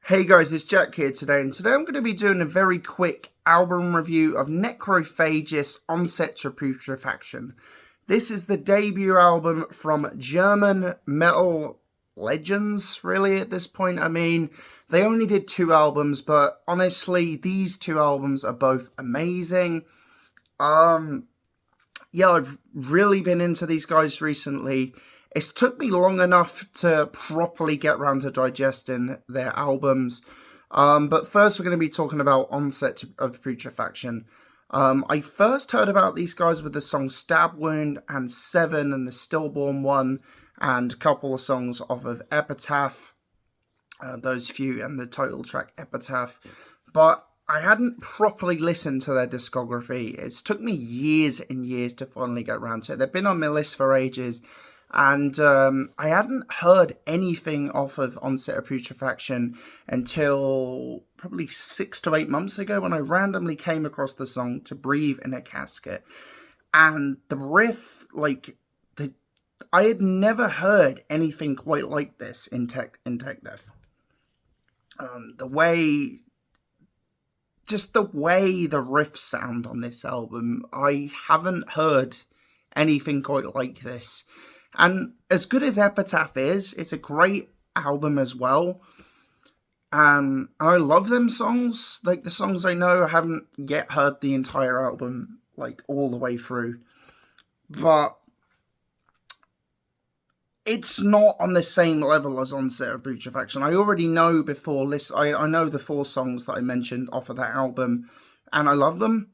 Hey guys, it's Jack here today, and today I'm going to be doing a very quick album review of Necrophagist, Onset to Putrefaction. This is the debut album from German metal legends, really, at this point. I mean, they only did 2 albums, but honestly, these 2 albums are both amazing. Yeah, I've really been into these guys recently. It's took me long enough to properly get around to digesting their albums. But first we're going to be talking about Onset of Putrefaction. I first heard about these guys with the song Stab Wound and Seven and the Stillborn one, and a couple of songs off of Epitaph, those few, and the title track Epitaph. But I hadn't properly listened to their discography. It's took me years and years to finally get around to it. They've been on my list for ages. And I hadn't heard anything off of Onset of Putrefaction until probably 6 to 8 months ago when I randomly came across the song To Breathe in a Casket. And the riff, I had never heard anything quite like this in tech death. The way the riffs sound on this album, I haven't heard anything quite like this. And as good as Epitaph is, it's a great album as well. And I love them songs. Like, the songs I know, I haven't yet heard the entire album, all the way through. But it's not on the same level as Onset of Putrefaction. I already know before I know the 4 songs that I mentioned off of that album, and I love them.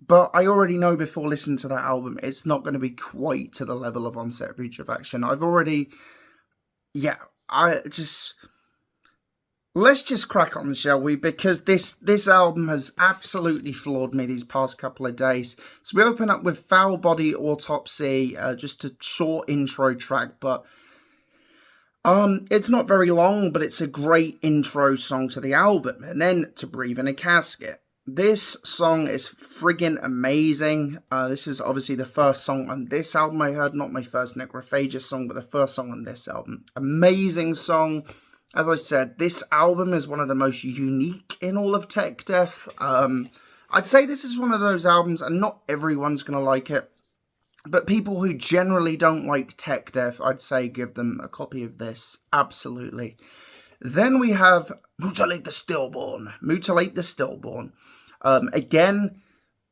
But I already know before listening to that album, it's not going to be quite to the level of Onset of Putrefaction. Let's just crack on, shall we? Because this album has absolutely floored me these past couple of days. So we open up with Foul Body Autopsy, just a short intro track, but it's not very long, but it's a great intro song to the album. And then To Breathe in a Casket. This song is friggin' amazing. This is obviously the first song on this album I heard, not my first Necrophagist song, but the first song on this album. Amazing song. As I said, this album is one of the most unique in all of tech death. I'd say this is one of those albums, and not everyone's going to like it, but people who generally don't like tech death, I'd say give them a copy of this. Absolutely. Then we have Mutilate the Stillborn. Mutilate the Stillborn. Again,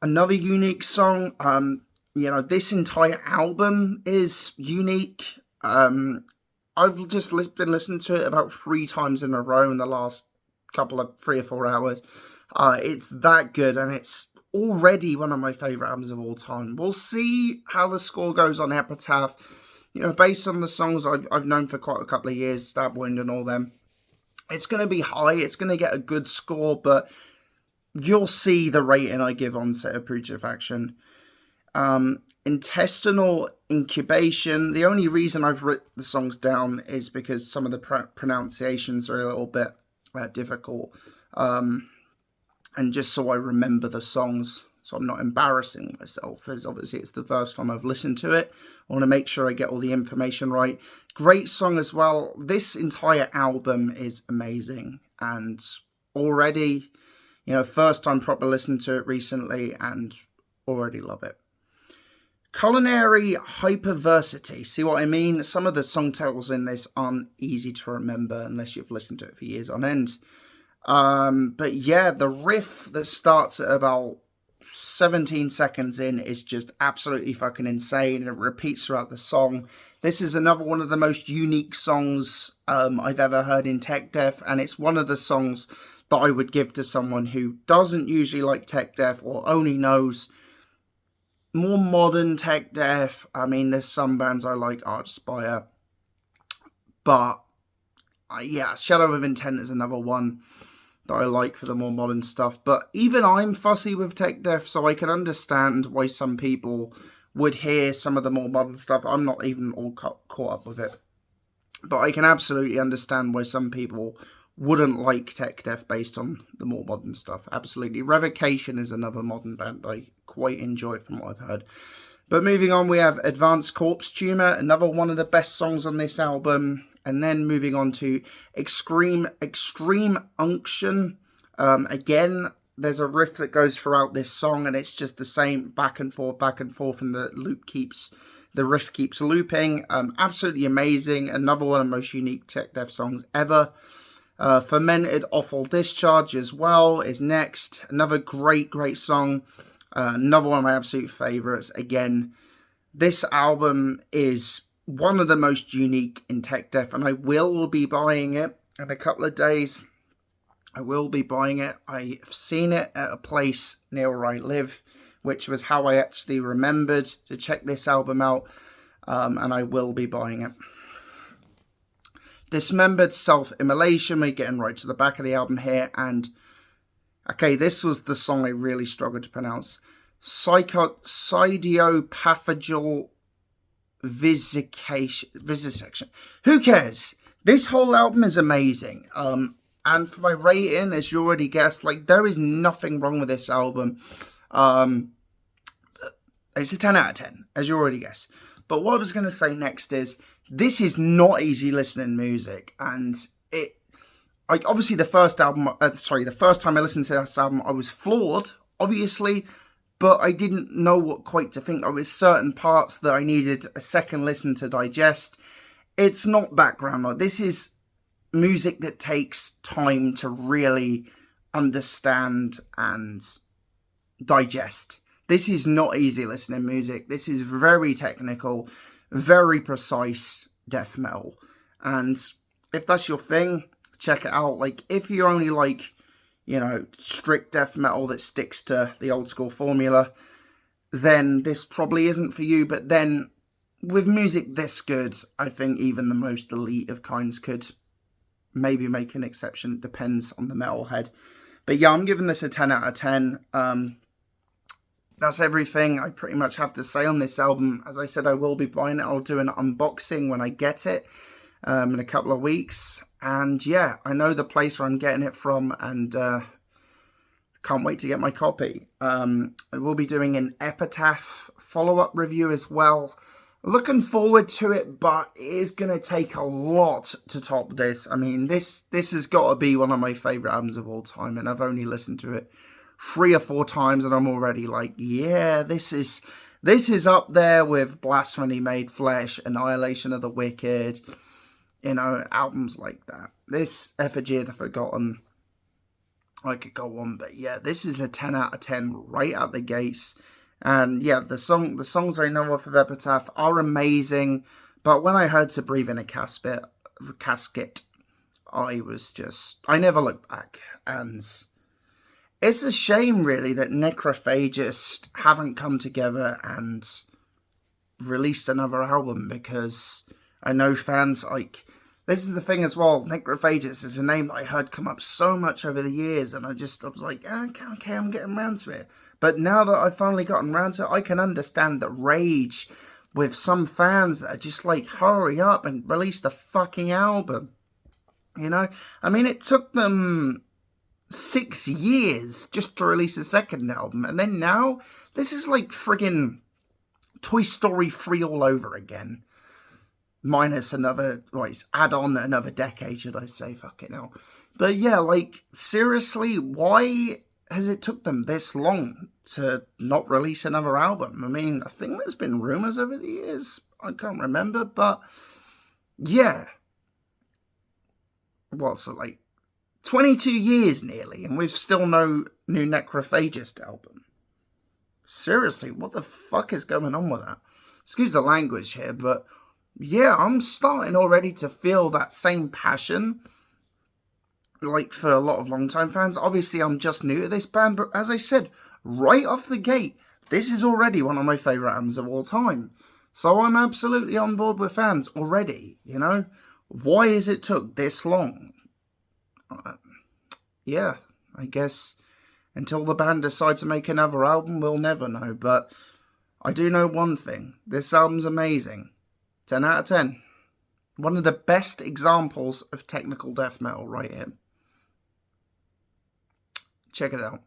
another unique song. This entire album is unique. I've just been listening to it about 3 times in a row in the last 3 or 4 hours. It's that good, and it's already one of my favourite albums of all time. We'll see how the score goes on Epitaph. Based on the songs I've known for quite a couple of years, Stab Wound and all them. It's going to be high, it's going to get a good score, but you'll see the rating I give Onset of Putrefaction. Intestinal Incubation, the only reason I've written the songs down is because some of the pronunciations are a little bit difficult. And just so I remember the songs, so I'm not embarrassing myself, as obviously it's the first time I've listened to it. I want to make sure I get all the information right. Great song as well. This entire album is amazing, and already, first time proper listening to it recently, and already love it. Culinary Hyperversity. See what I mean? Some of the song titles in this aren't easy to remember unless you've listened to it for years on end. But yeah, the riff that starts at about 17 seconds in is just absolutely fucking insane. It repeats throughout the song. This is another one of the most unique songs I've ever heard in tech death, and it's one of the songs that I would give to someone who doesn't usually like tech death or only knows more modern tech death. I mean, there's some bands I like, Archspire, but yeah, Shadow of Intent is another one that I like for the more modern stuff. But even I'm fussy with tech death, so I can understand why some people would hear some of the more modern stuff. I'm not even all caught up with it, but I can absolutely understand why some people wouldn't like tech death based on the more modern stuff. Absolutely. Revocation is another modern band I quite enjoy from what I've heard. But moving on, we have Advanced Corpse Tumor, another one of the best songs on this album. And then moving on to Extreme Unction. Again, there's a riff that goes throughout this song, and it's just the same back and forth, and the riff keeps looping. Absolutely amazing. Another one of the most unique tech death songs ever. Fermented Offal Discharge as well is next. Another great song. Another one of my absolute favorites. Again, this album is one of the most unique in tech death, and I will be buying it in a couple of days. I will be buying it. I've seen it at a place near where I live, which was how I actually remembered to check this album out, and I will be buying it. Dismembered Self-Immolation, we're getting right to the back of the album here, and okay, this was the song I really struggled to pronounce. Cydiopathagal Vivisection. Who cares? This whole album is amazing. And for my rating, as you already guessed, like, there is nothing wrong with this album. It's a 10 out of 10, as you already guessed. But what I was going to say next is, this is not easy listening music, and obviously the first time I listened to this album, I was floored, obviously, but I didn't know what quite to think. There was certain parts that I needed a second listen to digest. It's not background noise. This is music that takes time to really understand and digest. This is not easy listening music. This is very technical, very precise death metal. And if that's your thing, check it out. Like, if you only like, strict death metal that sticks to the old school formula, then this probably isn't for you. But then, with music this good, I think even the most elite of kinds could maybe make an exception. It depends on the metalhead. But yeah, I'm giving this a 10 out of 10. That's everything I pretty much have to say on this album. As I said, I will be buying it. I'll do an unboxing when I get it in a couple of weeks. And yeah, I know the place where I'm getting it from, and can't wait to get my copy. I will be doing an Epitaph follow-up review as well. Looking forward to it, but it is going to take a lot to top this. I mean, this has got to be one of my favourite albums of all time, and I've only listened to it 3 or 4 times, and I'm already like, yeah, this is up there with Blasphemy Made Flesh, Annihilation of the Wicked, albums like that. This Effigy of the Forgotten, I could go on, but yeah, this is a 10 out of 10 right out the gates. And yeah, the songs I know of Epitaph are amazing, but when I heard To Breathe in a Casket, I never looked back. And it's a shame, really, that Necrophagist haven't come together and released another album, because I know fans, this is the thing as well, Necrophagist is a name that I heard come up so much over the years, and I was like, okay, I'm getting around to it. But now that I've finally gotten around to it, I can understand the rage with some fans that are just like, hurry up and release the fucking album. I mean, it took them 6 years just to release a second album, and then now, this is like friggin' Toy Story 3 all over again. Minus another, add on another decade, should I say, fucking hell. But yeah, seriously, why has it took them this long to not release another album? I mean, I think there's been rumours over the years. I can't remember, but yeah. What's it, 22 years nearly, and we've still no new Necrophagist album. Seriously, what the fuck is going on with that? Excuse the language here, but yeah, I'm starting already to feel that same passion, for a lot of long-time fans. Obviously, I'm just new to this band, but as I said, right off the gate, this is already one of my favourite albums of all time. So I'm absolutely on board with fans already, Why has it took this long? Yeah, I guess until the band decides to make another album, we'll never know. But I do know one thing. This album's amazing. 10 out of 10. One of the best examples of technical death metal right here. Check it out.